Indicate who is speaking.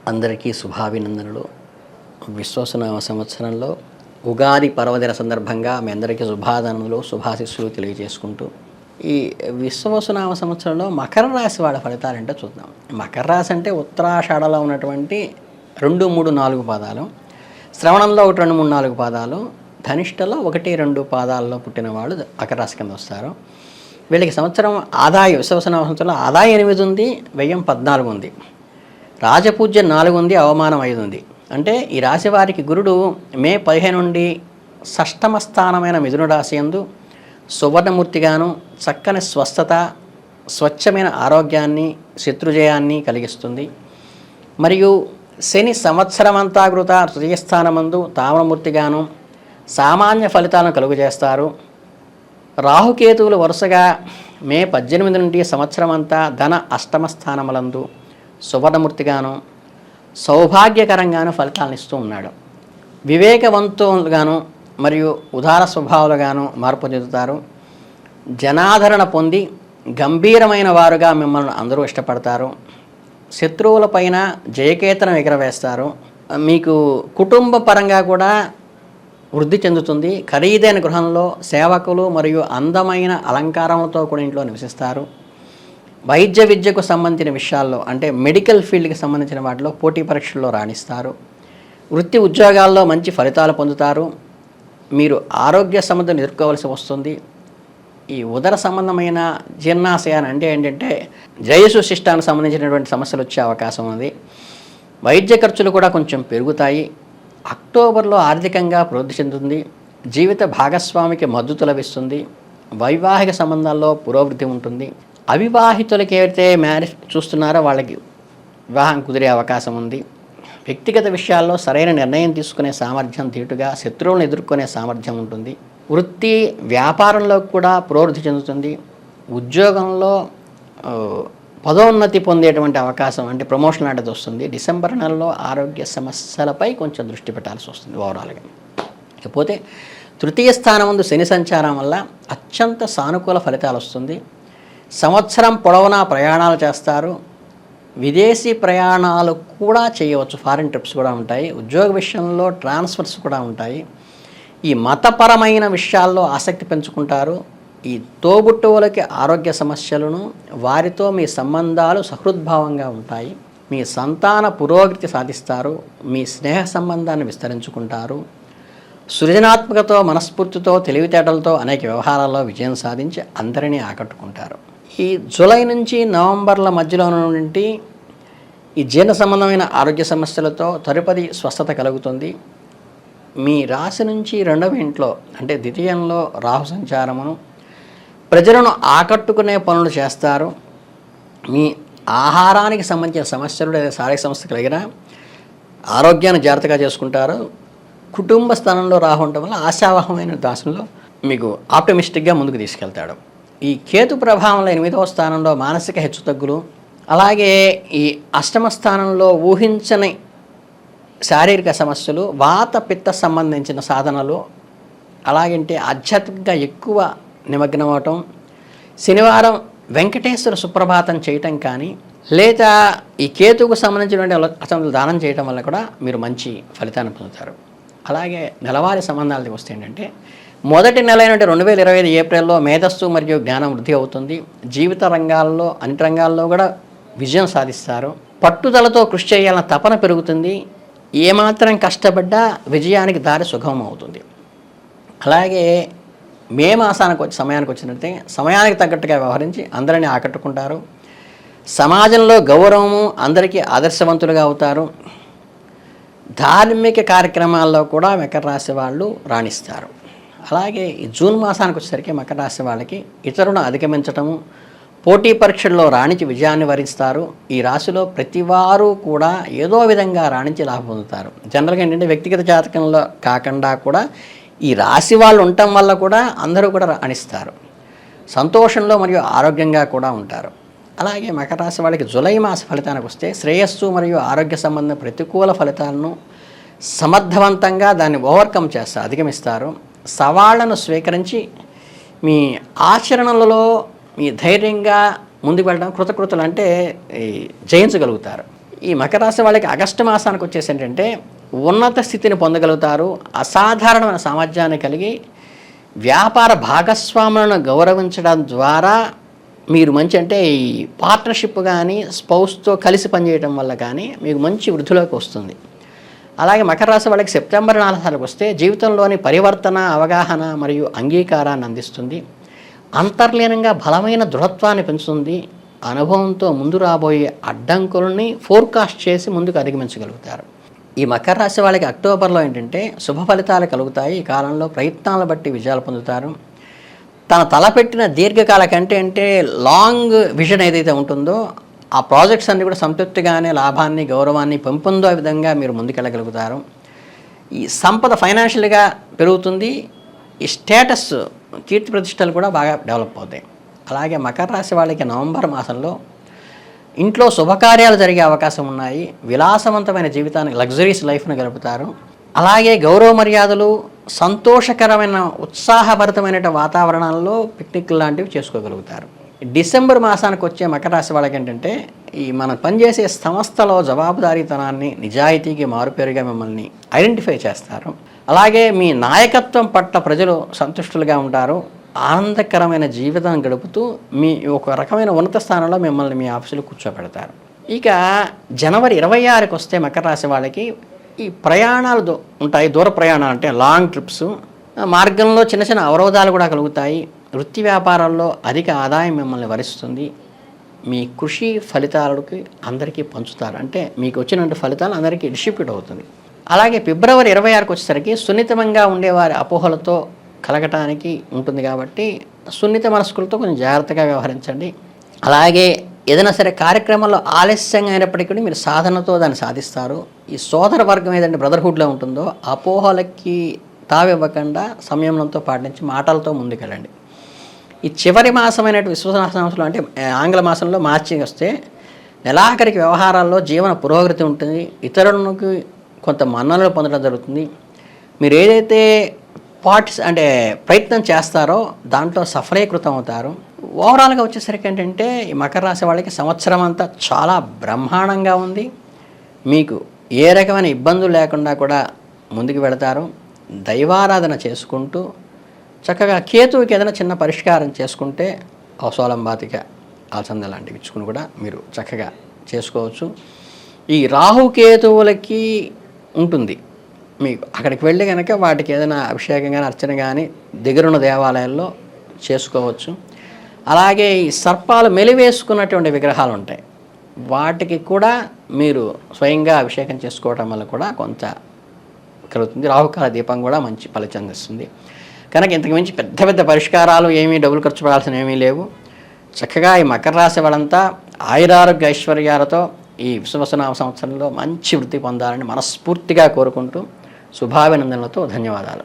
Speaker 1: అందరికీ శుభాభినందనలు. విశ్వసనామ సంవత్సరంలో ఉగాది పర్వదిన సందర్భంగా మీ అందరికీ శుభాదనలు శుభాశిస్సులు తెలియజేసుకుంటూ ఈ విశ్వవసునామ సంవత్సరంలో మకర రాశి వాళ్ళ ఫలితాలంటే చూద్దాం. మకర రాశి అంటే ఉత్తరాషాఢలో ఉన్నటువంటి 2, 3, 4 పాదాలు, శ్రవణంలో 1, 2, 3, 4 పాదాలు, ధనిష్టలో 1, 2 పాదాల్లో పుట్టిన వాళ్ళు మకర రాశి కింద వస్తారు. వీళ్ళకి సంవత్సరం ఆదాయం విశ్వవసునామ సంవత్సరంలో ఆదాయం 8 ఉంది, వ్యయం 14 ఉంది, రాజపూజ్యం 4 ఉంది, అవమానం 5 ఉంది. అంటే ఈ రాశి వారికి గురుడు మే 15 నుండి షష్టమ స్థానమైన మిథున రాశి యందు సువర్ణమూర్తిగాను చక్కని స్వస్థత, స్వచ్ఛమైన ఆరోగ్యాన్ని, శత్రుజయాన్ని కలిగిస్తుంది. మరియు శని సంవత్సరమంతా కృత తృతీయ స్థానమందు తామ్రమూర్తిగాను సామాన్య ఫలితాలను కలుగజేస్తారు. రాహుకేతువులు వరుసగా మే 18 నుండి సంవత్సరం అంతా ధన అష్టమ స్థానములందు సువర్ణమూర్తిగాను సౌభాగ్యకరంగాను ఫలితాలను ఇస్తూ ఉన్నాడు. వివేకవంతులుగాను మరియు ఉదార స్వభావాలుగాను మార్పు చెందుతారు. జనాదరణ పొంది గంభీరమైన వారుగా మిమ్మల్ని అందరూ ఇష్టపడతారు. శత్రువులపైన జయకేతనం ఎగరవేస్తారు. మీకు కుటుంబ పరంగా కూడా వృద్ధి చెందుతుంది. ఖరీదైన గృహంలో సేవకులు మరియు అందమైన అలంకారంతో కూడా ఇంట్లో నివసిస్తారు. వైద్య విద్యకు సంబంధించిన విషయాల్లో అంటే మెడికల్ ఫీల్డ్కి సంబంధించిన వాటిలో పోటీ పరీక్షల్లో రాణిస్తారు. వృత్తి ఉద్యోగాల్లో మంచి ఫలితాలు పొందుతారు. మీరు ఆరోగ్య సమస్యను ఎదుర్కోవాల్సి వస్తుంది. ఈ ఉదర సంబంధమైన జీర్ణాశయాన్ని అంటే ఏంటంటే జయసు శిష్టానికి సంబంధించినటువంటి సమస్యలు వచ్చే అవకాశం ఉంది. వైద్య ఖర్చులు కూడా కొంచెం పెరుగుతాయి. అక్టోబర్లో ఆర్థికంగా వృద్ధి చెందుతుంది. జీవిత భాగస్వామికి మద్దతు లభిస్తుంది. వైవాహిక సంబంధాల్లో పురోభివృద్ధి ఉంటుంది. అవివాహితులకి ఏవైతే మ్యారేజ్ చూస్తున్నారో వాళ్ళకి వివాహం కుదిరే అవకాశం ఉంది. వ్యక్తిగత విషయాల్లో సరైన నిర్ణయం తీసుకునే సామర్థ్యం, ధీటుగా శత్రువులను ఎదుర్కొనే సామర్థ్యం ఉంటుంది. వృత్తి వ్యాపారంలో కూడా పురోభివృద్ధి చెందుతుంది. ఉద్యోగంలో పదోన్నతి పొందేటువంటి అవకాశం అంటే ప్రమోషన్ లాంటిది వస్తుంది. డిసెంబర్ నెలలో ఆరోగ్య సమస్యలపై కొంచెం దృష్టి పెట్టాల్సి వస్తుంది ఓవరాల్గా. ఇకపోతే తృతీయ స్థానం ముందు శని సంచారం వల్ల అత్యంత సానుకూల ఫలితాలు వస్తుంది. సంవత్సరం పొడవునా ప్రయాణాలు చేస్తారు. విదేశీ ప్రయాణాలు కూడా చేయవచ్చు. ఫారిన్ ట్రిప్స్ కూడా ఉంటాయి. ఉద్యోగ విషయంలో ట్రాన్స్ఫర్స్ కూడా ఉంటాయి. ఈ మతపరమైన విషయాల్లో ఆసక్తి పెంచుకుంటారు. ఈ తోబుట్టువులకి ఆరోగ్య సమస్యలను, వారితో మీ సంబంధాలు సహృద్భావంగా ఉంటాయి. మీ సంతాన పురోగతి సాధిస్తారు. మీ స్నేహ సంబంధాన్ని విస్తరించుకుంటారు. సృజనాత్మకతో, మనస్ఫూర్తితో, తెలివితేటలతో అనేక వ్యవహారాల్లో విజయం సాధించి అందరినీ ఆకట్టుకుంటారు. ఈ జూలై నుంచి నవంబర్ల మధ్యలో నుండి ఈ జీర్ణ సంబంధమైన ఆరోగ్య సమస్యలతో తదుపరి స్వస్థత కలుగుతుంది. మీ రాశి నుంచి 2వ ఇంట్లో అంటే ద్వితీయంలో రాహు సంచారమును ప్రజలను ఆకట్టుకునే పనులు చేస్తారు. మీ ఆహారానికి సంబంధించిన సమస్యలు లేదా శారీరక సమస్య కలిగిన ఆరోగ్యాన్ని జాగ్రత్తగా చేసుకుంటారు. కుటుంబ స్థానంలో రాహు ఉండటం వల్ల ఆశావహమైన దాసుల్లో మీకు ఆప్టమిస్టిక్గా ముందుకు తీసుకెళ్తాడు. ఈ కేతు ప్రభావంలో 8వ స్థానంలో మానసిక హెచ్చుతగ్గులు, అలాగే ఈ అష్టమ స్థానంలో ఊహించని శారీరక సమస్యలు, వాత పిత్త సంబంధించిన సాధనలు, అలాగంటే ఆధ్యాత్మికంగా ఎక్కువ నిమగ్నం అవటం, శనివారం వెంకటేశ్వర సుప్రభాతం చేయటం కానీ లేదా ఈ కేతుకు సంబంధించినటువంటి అసలు దానం చేయటం వల్ల కూడా మీరు మంచి ఫలితాన్ని పొందుతారు. అలాగే నెలవారీ సంబంధాలకి వస్తే ఏంటంటే మొదటి నెల అయినటువంటి 2025 ఏప్రిల్లో మేధస్సు మరియు జ్ఞానం వృద్ధి అవుతుంది. జీవిత రంగాల్లో అన్ని రంగాల్లో కూడా విజయం సాధిస్తారు. పట్టుదలతో కృషి చేయాలన్న తపన పెరుగుతుంది. ఏమాత్రం కష్టపడ్డా విజయానికి దారి సుగమం అవుతుంది. అలాగే మే మాసానికి సమయానికి వచ్చినట్టే సమయానికి తగ్గట్టుగా వ్యవహరించి అందరినీ ఆకట్టుకుంటారు. సమాజంలో గౌరవము, అందరికీ ఆదర్శవంతులుగా అవుతారు. ధార్మిక కార్యక్రమాల్లో కూడా మకర రాశి వాళ్ళు రాణిస్తారు. అలాగే ఈ జూన్ మాసానికి వచ్చేసరికి మకర రాశి వాళ్ళకి ఇతరులను అధిగమించటము, పోటీ పరీక్షల్లో రాణించి విజయాన్ని వరిస్తారు. ఈ రాశిలో ప్రతివారు కూడా ఏదో విధంగా రాణించి లాభం పొందుతారు. జనరల్గా ఏంటంటే వ్యక్తిగత జాతకంలో కాకుండా కూడా ఈ రాశి వాళ్ళు ఉండటం వల్ల కూడా అందరూ కూడా రాణిస్తారు. సంతోషంలో మరియు ఆరోగ్యంగా కూడా ఉంటారు. అలాగే మకర రాశి వాళ్ళకి జూలై మాస ఫలితానికి వస్తే శ్రేయస్సు మరియు ఆరోగ్య సంబంధ ప్రతికూల ఫలితాలను సమర్థవంతంగా దాన్ని ఓవర్కమ్ చేస్తారు, అధిగమిస్తారు. సవాళ్లను స్వీకరించి మీ ఆచరణలలో మీ ధైర్యంగా ముందుకు వెళ్ళడం కృతకృతలు అంటే జయించగలుగుతారు. ఈ మకర రాశి వాళ్ళకి ఆగస్టు మాసానికి వచ్చేసి ఏంటంటే ఉన్నత స్థితిని పొందగలుగుతారు, అసాధారణమైన సామర్థ్యాన్ని కలిగి వ్యాపార భాగస్వాములను గౌరవించడం ద్వారా మీరు మంచి అంటే ఈ పార్ట్నర్షిప్ కానీ స్పౌస్తో కలిసి పనిచేయడం వల్ల కానీ మీకు మంచి వృద్ధిలోకి వస్తుంది. అలాగే మకర రాశి వాళ్ళకి సెప్టెంబర్ 4 తారీఖు వస్తే జీవితంలోని పరివర్తన, అవగాహన మరియు అంగీకారాన్ని అందిస్తుంది. అంతర్లీనంగా బలమైన దృఢత్వాన్ని పెంచుతుంది. అనుభవంతో ముందు రాబోయే అడ్డంకులని ఫోర్కాస్ట్ చేసి ముందుకు అధిగమించగలుగుతారు. ఈ మకర రాశి వాళ్ళకి అక్టోబర్లో ఏంటంటే శుభ ఫలితాలు కలుగుతాయి. ఈ కాలంలో ప్రయత్నాలను బట్టి విజయాలు పొందుతారు. తన తలపెట్టిన దీర్ఘకాల కంటే అంటే లాంగ్ విజన్ ఏదైతే ఉంటుందో ఆ ప్రాజెక్ట్స్ అన్నీ కూడా సంతృప్తిగానే లాభాన్ని, గౌరవాన్ని పెంపొందే విధంగా మీరు ముందుకెళ్ళగలుగుతారు. ఈ సంపద ఫైనాన్షియల్గా పెరుగుతుంది. ఈ స్టేటస్, కీర్తి ప్రతిష్టలు కూడా బాగా డెవలప్ అవుతాయి. అలాగే మకర రాశి వాళ్ళకి నవంబర్ మాసంలో ఇంట్లో శుభకార్యాలు జరిగే అవకాశం ఉన్నాయి. విలాసవంతమైన జీవితాన్ని, లగ్జరీస్ లైఫ్ను గడుపుతారు. అలాగే గౌరవ మర్యాదలు, సంతోషకరమైన ఉత్సాహభరితమైన వాతావరణంలో పిక్నిక్ లాంటివి చేసుకోగలుగుతారు. డిసెంబర్ మాసానికి వచ్చే మకర రాశి వాళ్ళకి ఏంటంటే ఈ మనం పనిచేసే సంస్థలో జవాబుదారీతనాన్ని, నిజాయితీకి మారుపేరుగా మిమ్మల్ని ఐడెంటిఫై చేస్తారు. అలాగే మీ నాయకత్వం పట్ల ప్రజలు సంతుష్టులుగా ఉంటారు. ఆనందకరమైన జీవితం గడుపుతూ మీ ఒక రకమైన ఉన్నత స్థానంలో మిమ్మల్ని మీ ఆఫీసులో కూర్చోబెడతారు. ఇక జనవరి 26కి వస్తే మకర రాశి వాళ్ళకి ఈ ప్రయాణాలు ఉంటాయి. దూర ప్రయాణాలు అంటే లాంగ్ ట్రిప్స్. మార్గంలో చిన్న చిన్న అవరోధాలు కూడా కలుగుతాయి. వృత్తి వ్యాపారాల్లో అధిక ఆదాయం మిమ్మల్ని వరిస్తుంది. మీ కృషి ఫలితాలకి అందరికీ పంచుతారు. అంటే మీకు వచ్చినటువంటి ఫలితాలు అందరికీ డిస్ట్రిబ్యూట్ అవుతుంది. అలాగే ఫిబ్రవరి 26కి వచ్చేసరికి సున్నితంగా ఉండేవారి అపోహలతో కలగటానికి ఉంటుంది కాబట్టి సున్నిత మనస్కులతో కొంచెం జాగ్రత్తగా వ్యవహరించండి. అలాగే ఏదైనా సరే కార్యక్రమంలో ఆలస్యంగా అయినప్పటికీ మీరు సాధనతో దాన్ని సాధిస్తారు. ఈ సోదర వర్గం ఏదంటే బ్రదర్హుడ్లో ఉంటుందో అపోహలకి తావివ్వకుండా సంయమనంతో పాటించి మాటలతో ముందుకెళ్ళండి. ఈ చివరి మాసమైన విశ్వసంవత్సరంలో అంటే ఆంగ్ల మాసంలో మార్చి వస్తే నెలాఖరికి వ్యవహారాల్లో జీవన పురోగతి ఉంటుంది. ఇతరులకు కొంత మన్ననలు పొందడం జరుగుతుంది. మీరు ఏదైతే అంటే ప్రయత్నం చేస్తారో దాంట్లో సఫలీకృతం అవుతారు. ఓవరాల్గా వచ్చేసరికి ఏంటంటే ఈ మకర రాశి వాళ్ళకి సంవత్సరం అంతా చాలా బ్రహ్మాండంగా ఉంది. మీకు ఏ రకమైన ఇబ్బందులు లేకుండా కూడా ముందుకు వెళతారు. దైవారాధన చేసుకుంటూ చక్కగా కేతువుకి ఏదైనా చిన్న పరిష్కారం చేసుకుంటే అవసోలంబాతిక ఆల్సంద లాంటివి ఇచ్చుకుని కూడా మీరు చక్కగా చేసుకోవచ్చు. ఈ రాహుకేతువులకి ఉంటుంది. మీకు అక్కడికి వెళ్ళి కనుక వాటికి ఏదైనా అభిషేకం కానీ అర్చన కానీ దగ్గరున్న దేవాలయాల్లో చేసుకోవచ్చు. అలాగే ఈ సర్పాలు మెలివేసుకున్నటువంటి విగ్రహాలు ఉంటాయి. వాటికి కూడా మీరు స్వయంగా అభిషేకం చేసుకోవటం వల్ల కూడా కొంత కలుగుతుంది. రాహుకాల దీపం కూడా మంచి ఫలితం అందిస్తుంది. కనుక ఇంతకు మించి పెద్ద పెద్ద పరిష్కారాలు ఏమీ డబ్బులు ఖర్చు పడాల్సిన ఏమీ లేవు. చక్కగా ఈ మకర రాశి వాళ్ళంతా ఆయురారోగ్య ఐశ్వర్యాలతో ఈ విశ్వవసనామ సంవత్సరంలో మంచి వృద్ధి పొందాలని మనస్ఫూర్తిగా కోరుకుంటూ శుభాభినందనలతో ధన్యవాదాలు.